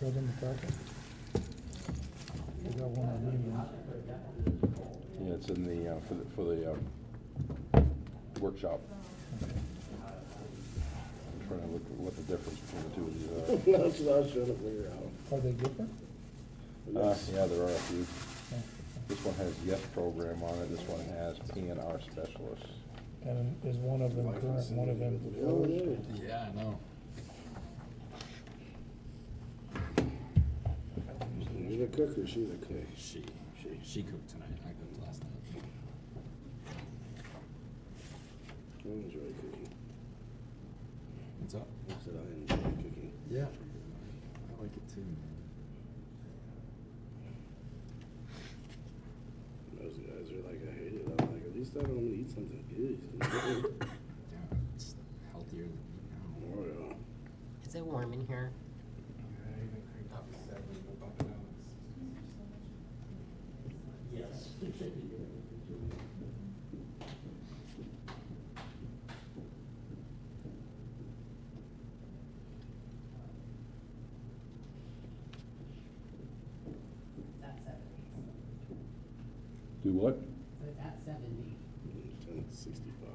President McCracken? We got one on email. Yeah, it's in the, for the workshop. I'm trying to look at what the difference between the two of these That's what I was trying to figure out. Are they different? Yeah, there are a few. Oh, This one has YES program on it, this one has P&R specialist. and is one of them current, one of them Oh, proposed? yeah. Yeah, I know. You're the cook or she the cook? She cooked tonight. I cooked last night. I enjoy cooking. What's up? I said I enjoy cooking. Yeah. I like it too. Those guys are like, I hate it. I'm like, at least I don't eat something good. Yeah, it's healthier than me now. Oh, yeah. Is it warm in here? It's at 70. Do what? So it's at 70. 1065.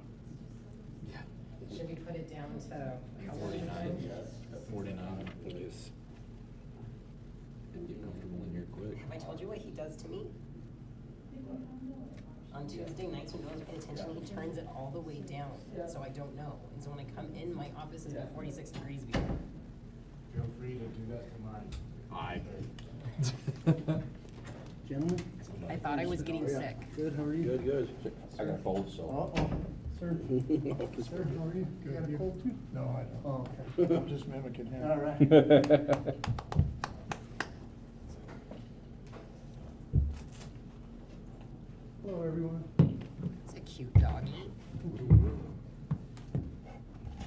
Yeah. Should we put it down to how much 49. again? 49. Yes. And get comfortable in here quick. Have I told you what he does to me? On Tuesday nights when no one's paying attention, he turns it all the way down, so I don't know. And so when I come in, my office has been 46 degrees before. Feel free to do that to mine. Gentlemen? I thought I was getting sick. Good, how are you? Good, good. I got a cold, so. Uh-oh, sir, sir, how are you? You got a cold too? No, I don't. Oh, okay. I'm just mimicking him. All right. Hello, everyone. It's a cute doggy.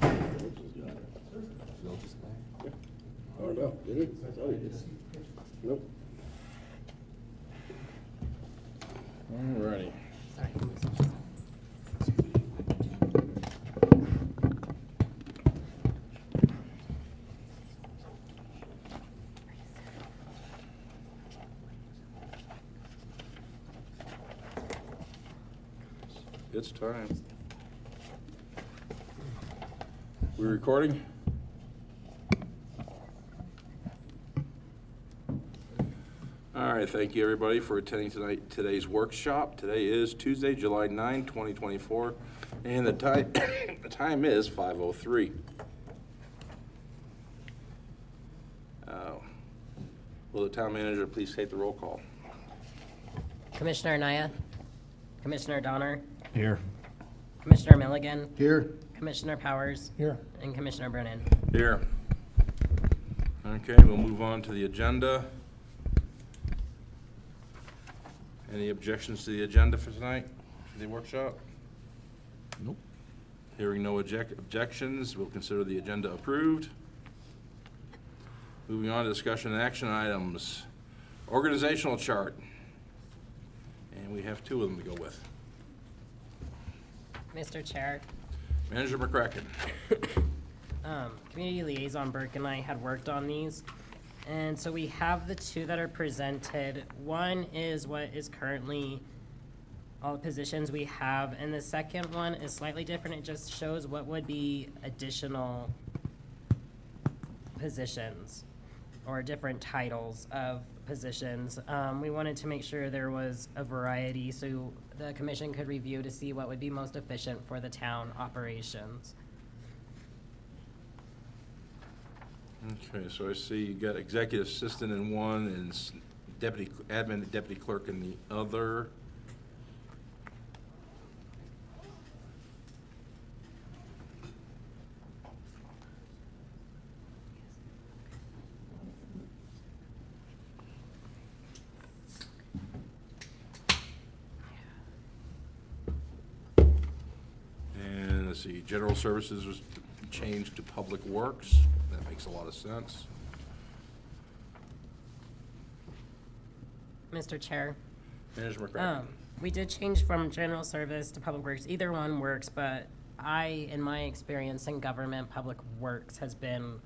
Phil just back. Oh, no, did he? I thought he did. Nope. Alrighty. Sorry. It's time. We recording? All right, thank you everybody for attending today's workshop. Today is Tuesday, July 9, 2024, and the time the time is 5:03. Will the town manager please take the roll call? Commissioner Anaya, Commissioner Donner, Here. Commissioner Milligan, Here. Commissioner Powers, Here. and Commissioner Brennan. Here. Okay, we'll move on to the agenda. Any objections to the agenda for tonight, for the workshop? Nope. Hearing no objections, we'll consider the agenda approved. Moving on to discussion and action items. Organizational chart. And we have two of them to go with. Mr. Chair, Manager McCracken. Community Liaison Burke and I had worked on these. And so we have the two that are presented. One is what is currently all the positions we have, and the second one is slightly different. It just shows what would be additional positions or different titles of positions. We wanted to make sure there was a variety so the commission could review to see what would be most efficient for the town operations. Okay, so I see you got executive assistant in one and deputy admin and deputy clerk in the other. And let's see, general services was changed to public works. That makes a lot of sense. Mr. Chair, Manager McCracken. we did change from general service to public works. Either one works, but in my experience in government, public works has been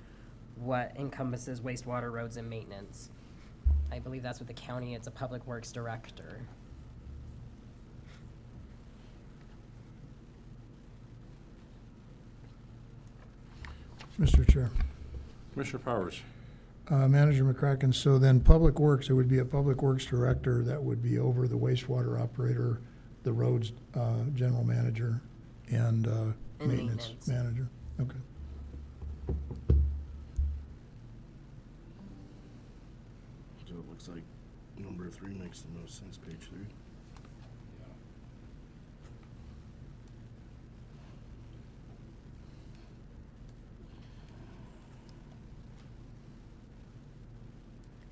what encompasses wastewater, roads, and maintenance. I believe that's what the county, it's a public works director. Mr. Chair. Commissioner Powers. Manager McCracken, so then Public Works, it would be a Public Works Director that would be over the wastewater operator, the roads general manager, and maintenance maintenance. manager. Okay. So it looks like number 3 makes the most sense, page 3.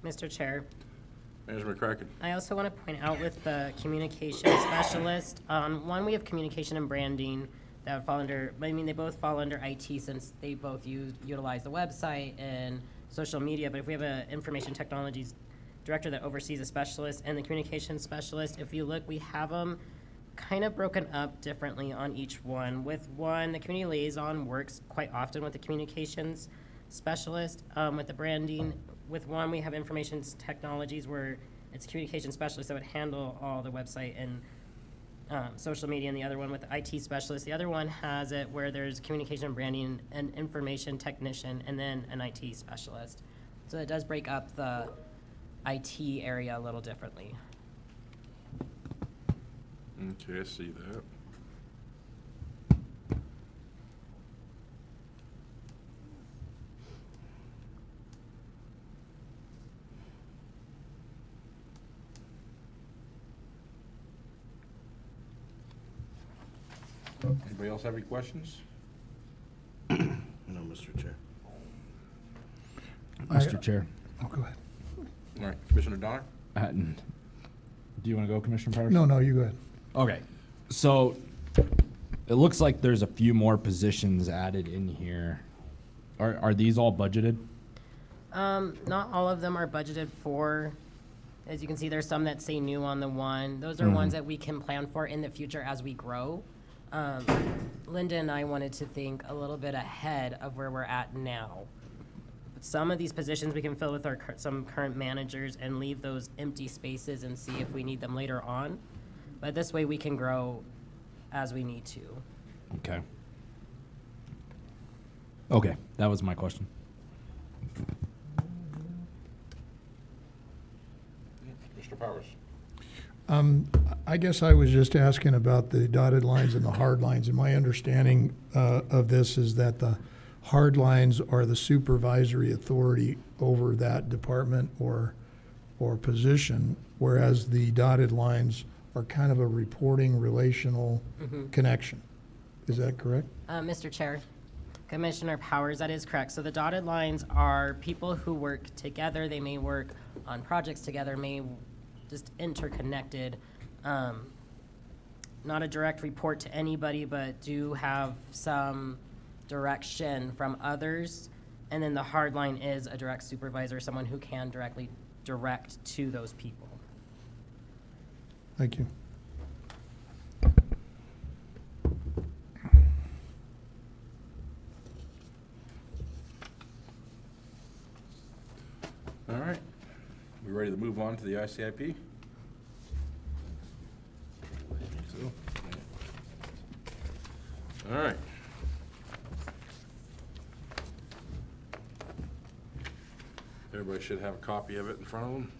Mr. Chair, Manager McCracken. I also want to point out with the communication specialist, one, we have communication and branding that would fall under, I mean, they both fall under IT since they both utilize the website and social media, but if we have an information technologies director that oversees a specialist and the communication specialist, if you look, we have them kind of broken up differently on each one. With one, the community liaison works quite often with the communications specialist, with the branding. With one, we have information technologies where it's a communication specialist that would handle all the website and social media, and the other one with the IT specialist. The other one has it where there's communication and branding, an information technician, and then an IT specialist. So it does break up the IT area a little differently. Okay, I see that. Anybody else have any questions? No, Mr. Chair. Mr. Chair. Oh, go ahead. All right, Commissioner Donner? Do you want to go, Commissioner Powers? No, you go ahead. Okay, so it looks like there's a few more positions added in here. Are these all budgeted? Not all of them are budgeted for. As you can see, there's some that say new on the one. Those are ones that we can plan for in the future as we grow. Linda and I wanted to think a little bit ahead of where we're at now. Some of these positions we can fill with some current managers and leave those empty spaces and see if we need them later on. But this way we can grow as we need to. Okay. Okay, that was my question. Mr. Powers? I guess I was just asking about the dotted lines and the hard lines, and my understanding of this is that the hard lines are the supervisory authority over that department or position, whereas the dotted lines are kind of a reporting relational connection. Is that correct? Mr. Chair, Commissioner Powers, that is correct. So the dotted lines are people who work together. They may work on projects together, may just interconnected. Not a direct report to anybody, but do have some direction from others. And then the hard line is a direct supervisor, someone who can directly direct to those people. Thank you. All right. We ready to move on to the ICIP? So, all right. Everybody should have a copy of it in front of them.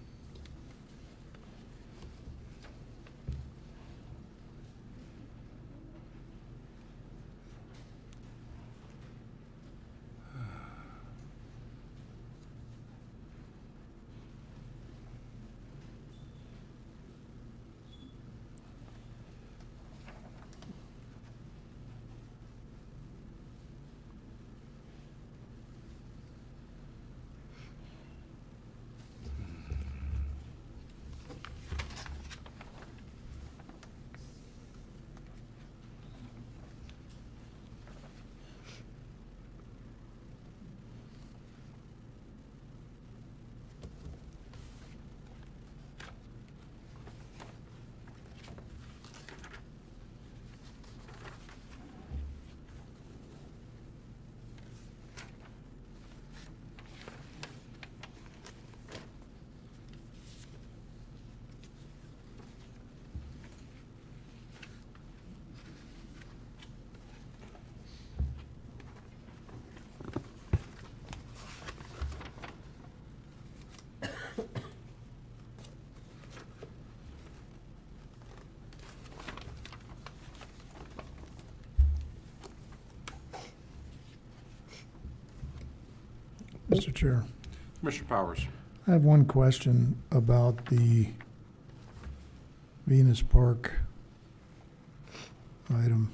Mr. Chair, Commissioner Powers. I have one question about the Venus Park item,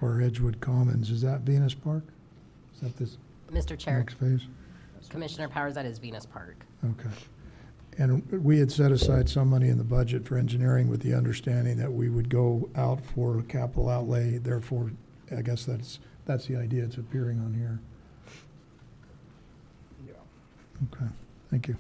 or Edgewood Commons. Is that Venus Park? Is that this Mr. Chair, next phase? Commissioner Powers, that is Venus Park. Okay. And we had set aside some money in the budget for engineering with the understanding that we would go out for capital outlay. Therefore, I guess that's the idea. It's appearing on here. Yeah. Okay, thank you.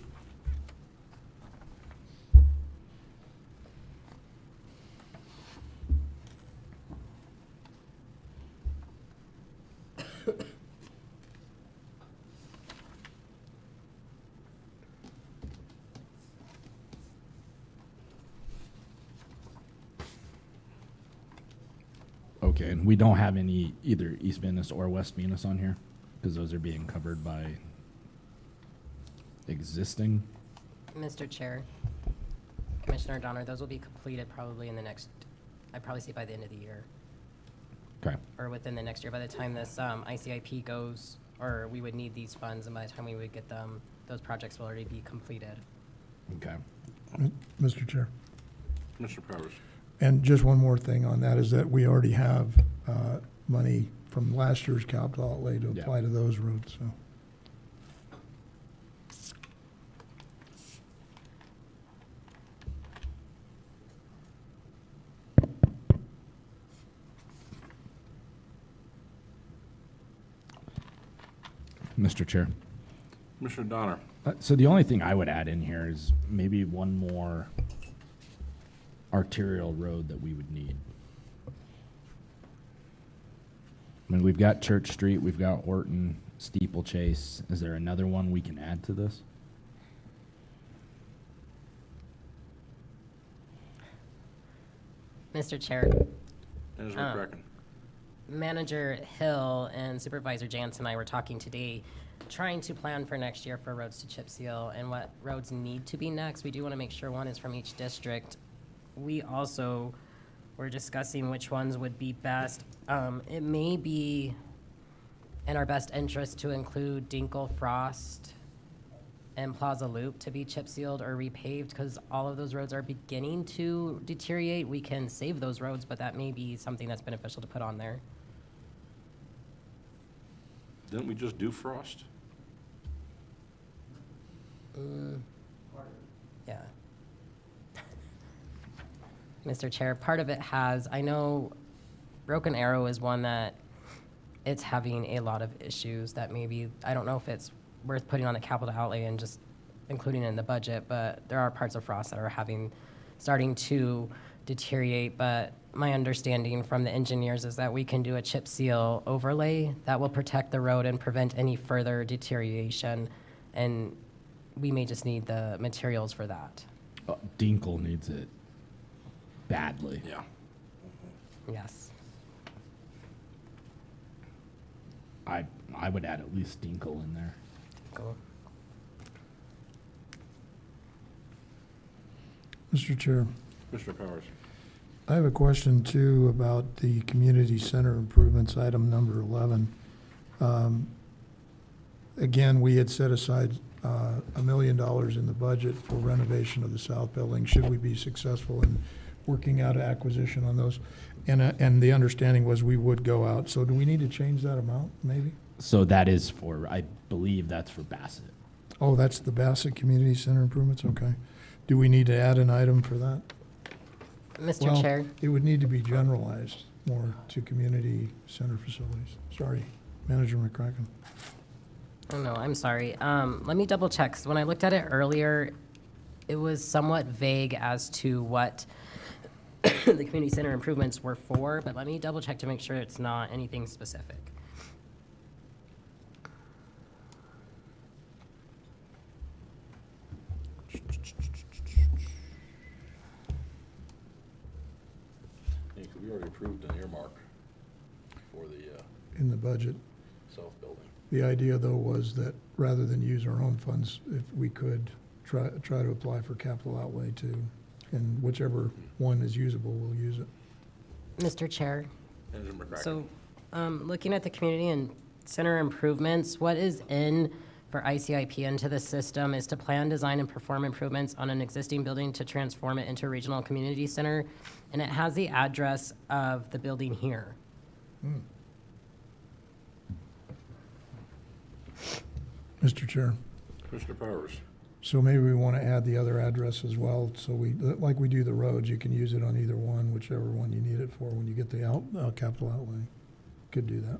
Okay, and we don't have any either East Venus or West Venus on here because those are being covered by existing. Mr. Chair, Commissioner Donner, those will be completed probably in the next, I'd probably say by the end of the year, Okay. or within the next year. By the time this ICIP goes, or we would need these funds, and by the time we would get them, those projects will already be completed. Okay. Mr. Chair. Commissioner Powers. And just one more thing on that is that we already have money from last year's capital outlay to apply to those roads, so. Mr. Chair. Commissioner Donner. So the only thing I would add in here is maybe one more arterial road that we would need. I mean, we've got Church Street, we've got Horton, Steeplechase. Is there another one we can add to this? Mr. Chair, Manager Um, McCracken. Manager Hill and Supervisor Jansen and I were talking today, trying to plan for next year for roads to chip seal and what roads need to be next. We do want to make sure one is from each district. We also were discussing which ones would be best. It may be in our best interest to include Dinkle, Frost, and Plaza Loop to be chip sealed or repaved because all of those roads are beginning to deteriorate. We can save those roads, but that may be something that's beneficial to put on there. Didn't we just do Frost? Yeah. Mr. Chair, part of it has, I know Broken Arrow is one that it's having a lot of issues that maybe, I don't know if it's worth putting on the capital outlay and just including it in the budget, but there are parts of Frost that are starting to deteriorate, but my understanding from the engineers is that we can do a chip seal overlay that will protect the road and prevent any further deterioration, and we may just need the materials for that. Dinkle needs it badly. Yeah. Yes. I would add at least Dinkle in there. Cool. Mr. Chair, Commissioner Powers. I have a question too about the community center improvements, item number 11. Again, we had set aside $1 million in the budget for renovation of the south building. Should we be successful in working out an acquisition on those? And the understanding was we would go out. So do we need to change that amount, maybe? So that is for, I believe that's for Bassett. Oh, that's the Bassett Community Center improvements? Okay. Do we need to add an item for that? Mr. Well, Chair, it would need to be generalized more to community center facilities. Sorry, Manager McCracken. oh no, I'm sorry. Let me double check. 'Cause when I looked at it earlier, it was somewhat vague as to what the community center improvements were for, but let me double check to make sure it's not anything specific. Yeah, 'cause we already approved an earmark for the In the budget. south building. The idea, though, was that rather than use our own funds, if we could try to apply for capital outlay too. And whichever one is usable, we'll use it. Mr. Chair, Manager McCracken. so looking at the community and center improvements, what is in for ICIP into the system is to plan, design, and perform improvements on an existing building to transform it into a regional community center. And it has the address of the building here. Mr. Chair, Commissioner Powers. so maybe we want to add the other address as well, so we, like we do the roads, you can use it on either one, whichever one you need it for when you get the capital outlay. Could do that.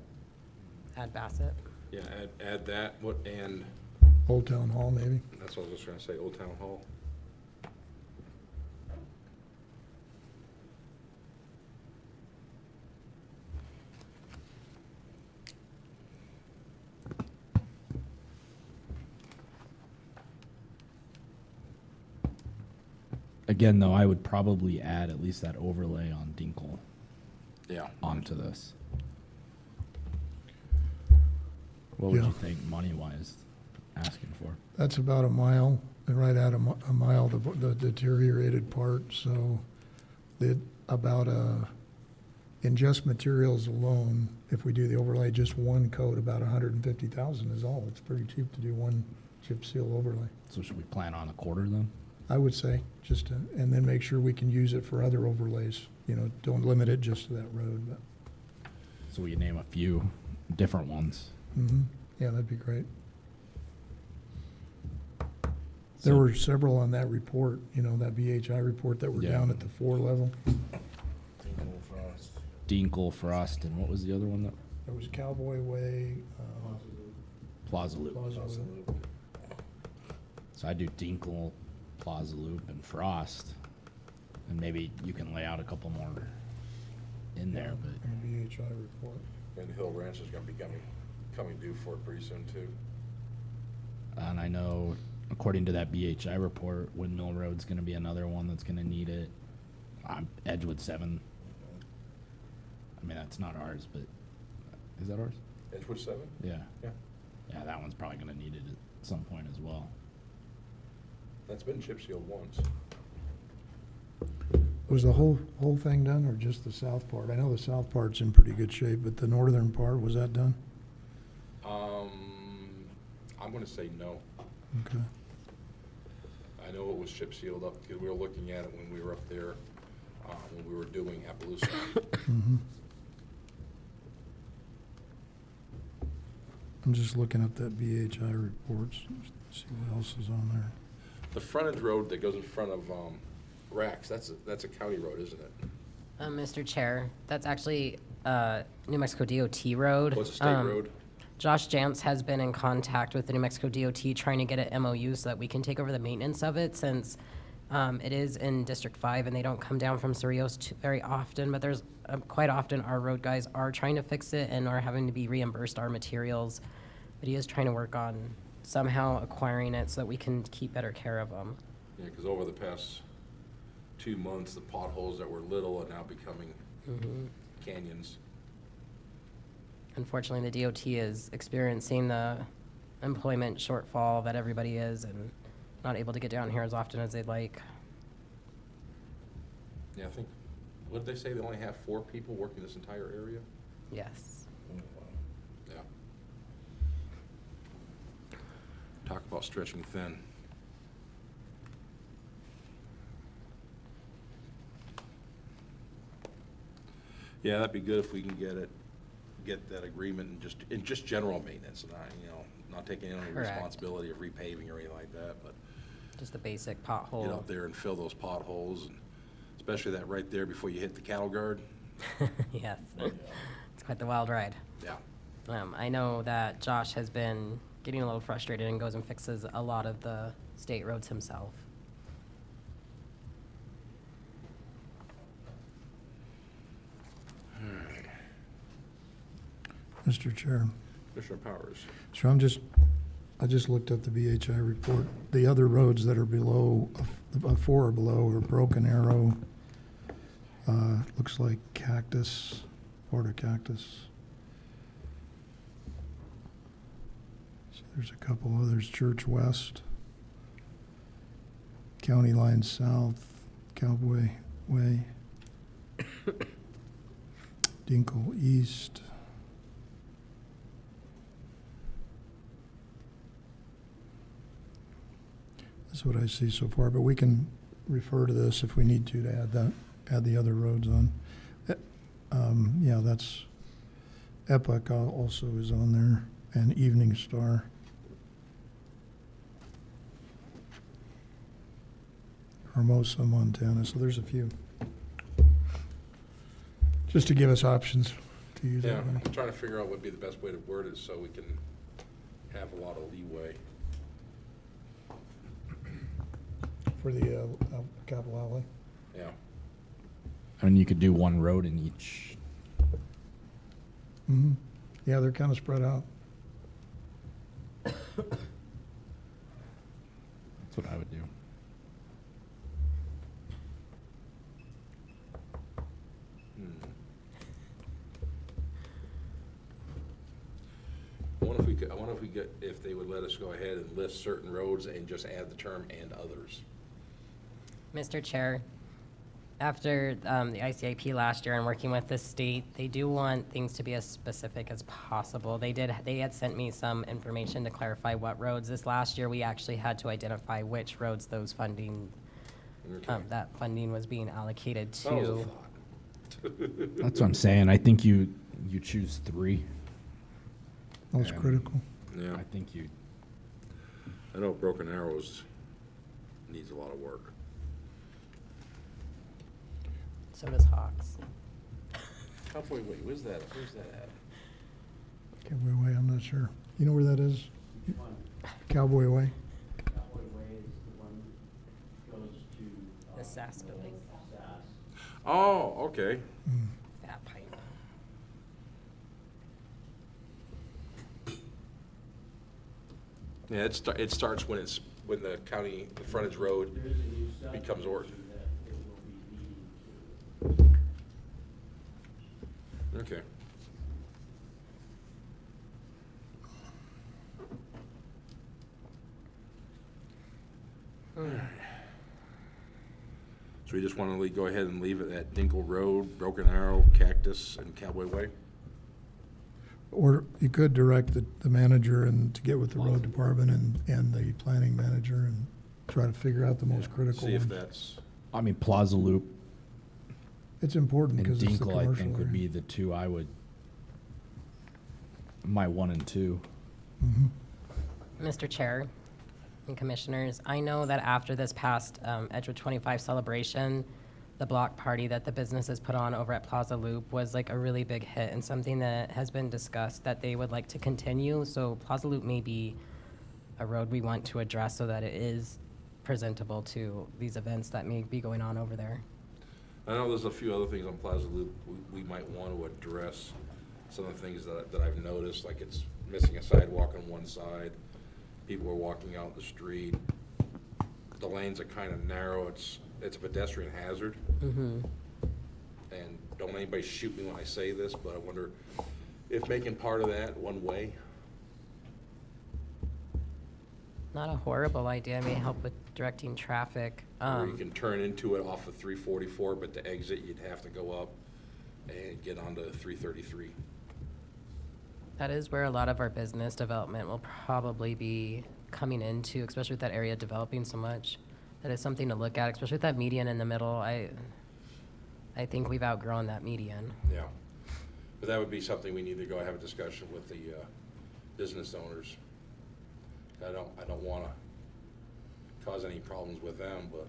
Add Bassett. Yeah, add that, and Old Town Hall, maybe? that's what I was just trying to say, Old Town Hall. Again, though, I would probably add at least that overlay on Dinkle Yeah. onto this. What would Yeah. you think, money-wise, asking for? That's about a mile, and right at a mile, the deteriorated part, so in just materials alone, if we do the overlay, just one coat, about 150,000 is all. It's pretty cheap to do one chip seal overlay. So should we plan on a quarter then? I would say, and then make sure we can use it for other overlays. Don't limit it just to that road, but, So we can name a few different ones. yeah, that'd be great. So- There were several on that report, that BHI report that were Yeah. down at the 4 level. Dingle Frost. Dinkle, Frost, and what was the other one? That There was Cowboy Way, Plaza Loop. Plaza Plaza Loop. Loop. So I do Dinkle, Plaza Loop, and Frost, and maybe you can lay out a couple more in there. But And the BHI report. And Hill Ranch is gonna be coming due for it pretty soon too. and I know, according to that BHI report, Windmill Road's going to be another one that's going to need it. Edgewood 7. I mean, that's not ours, but is that ours? Edgewood 7? Yeah. Yeah. Yeah, that one's probably going to need it at some point as well. That's been chip sealed once. Was the whole thing done, or just the south part? I know the south part's in pretty good shape, but the northern part, was that done? I'm gonna say no. Okay. I know it was chip sealed up, because we were looking at it when we were up there, when we were doing Appaloosa. Mhm. I'm just looking up that BHI reports, see what else is on there. The frontage road that goes in front of, Rax, that's a county road, isn't it? Mr. Chair, that's actually New Mexico DOT road. Oh, it's a state road? Josh Jantz has been in contact with the New Mexico DOT trying to get an MOU so that we can take over the maintenance of it, since it is in District 5 and they don't come down from Cerrillos very often, but there's quite often our road guys are trying to fix it and are having to be reimbursed our materials. But he is trying to work on somehow acquiring it so that we can keep better care of them. Yeah, because over the past 2 months, the potholes that were little are now becoming canyons. Unfortunately, the DOT is experiencing the employment shortfall that everybody is and not able to get down here as often as they'd like. Yeah, I think, what did they say, they only have 4 people working this entire area? Yes. Yeah. Talk about stretching thin. Yeah, that'd be good if we can get that agreement and just general maintenance, and not taking any Correct. responsibility of repaving or anything like that, but Just the basic get pothole. up there and fill those potholes, and especially that right there before you hit the cattle guard. Yes. It's quite the wild ride. Yeah. I know that Josh has been getting a little frustrated and goes and fixes a lot of the state roads himself. Mr. Chair, Commissioner Powers. so I just looked up the BHI report. The other roads that are below, 4 or below, are Broken Arrow, looks like Cactus, part of Cactus. So there's a couple others, Church West, County Line South, Cowboy Way, Dinkle East. That's what I see so far, but we can refer to this if we need to add the other roads on. Yeah, that's, Epic also is on there, and Evening Star. Hermosa, Montana, so there's a few. Just to give us options to use Yeah, that money. I'm trying to figure out what would be the best way to word it so we can have a lot of leeway. For the capital outlay. Yeah. I mean, you could do one road in each. Mm-hmm. Yeah, they're kind of spread out. That's what I would do. I wonder if they would let us go ahead and list certain roads and just add the term "and others." Mr. Chair, after the ICIP last year and working with the state, they do want things to be as specific as possible. They had sent me some information to clarify what roads. This last year, we actually had to identify which roads those funding, Okay. that funding was being allocated That was a to. thought. That's what I'm saying. I think you choose 3. Most Yeah. critical. Yeah, I think you. I know Broken Arrows needs a lot of work. So does Hawks. Cowboy Way, where's that at? Cowboy Way, I'm not sure. You know where that is? Cowboy Way? Cowboy Way is the one that goes to. The SAS building. SAS. Oh, okay. That pipe. Yeah, it starts when the frontage road There is a new becomes ord. subdivision that it will be leading to. Okay. So we just want to go ahead and leave it at Dinkle Road, Broken Arrow, Cactus, and Cowboy Way? Or you could direct the manager and to get with the road department and the planning manager and try to figure out the most critical See if ones. that's, I mean, Plaza Loop It's important and because it's the Dinkle, I commercial think, would be area. the 2 I would. My 1 and 2. Mhm. Mr. Chair and Commissioners, I know that after this past Edgewood 25 celebration, the block party that the businesses put on over at Plaza Loop was like a really big hit and something that has been discussed that they would like to continue. So Plaza Loop may be a road we want to address so that it is presentable to these events that may be going on over there. I know there's a few other things on Plaza Loop we might want to address. Some of the things that I've noticed, like it's missing a sidewalk on one side. People are walking out the street. The lanes are kind of narrow. It's a pedestrian hazard. Mm-hmm. And don't anybody shoot me when I say this, but I wonder if making part of that one way. Not a horrible idea. It may help with directing traffic. Or you can turn into it off of 344, but to exit, you'd have to go up and get onto 333. That is where a lot of our business development will probably be coming into, especially with that area developing so much. That is something to look at, especially with that median in the middle. I think we've outgrown that median. Yeah. But that would be something we need to go have a discussion with the business owners. I don't want to cause any problems with them, but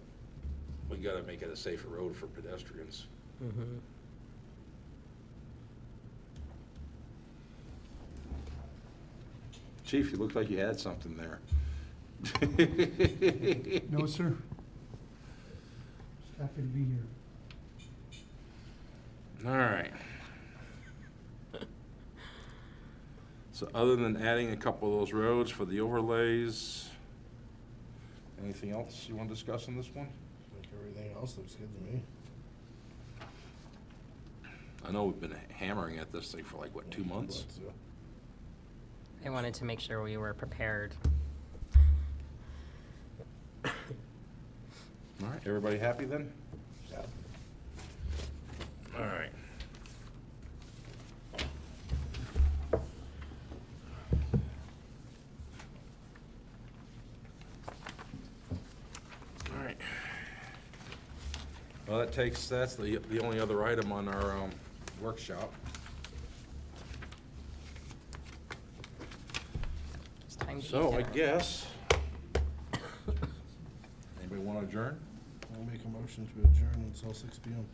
we got to make it a safer road for pedestrians. Mm-hmm. Chief, you looked like you had something there. No, sir. Just happy to be here. All right. So other than adding a couple of those roads for the overlays, anything else you want to discuss on this one? Like everything else looks good to me. I know we've been hammering at this thing for like, what, 2 months? But, I wanted to make sure we were prepared. All right, everybody happy then? yeah. All right. Well, that's the only other item on our workshop. It's time to eat So I dinner. guess, anybody want to adjourn? I'll make a motion to adjourn until 6 PM.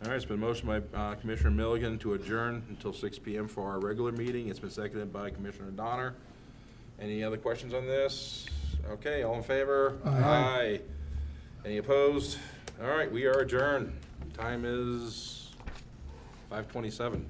All right, it's been motioned by Commissioner Milligan to adjourn until 6 PM for our regular meeting. It's been seconded by Commissioner Donner. Any other questions on this? Okay, all in favor? Aye. Any opposed? All right, we are adjourned. Time is 5:27.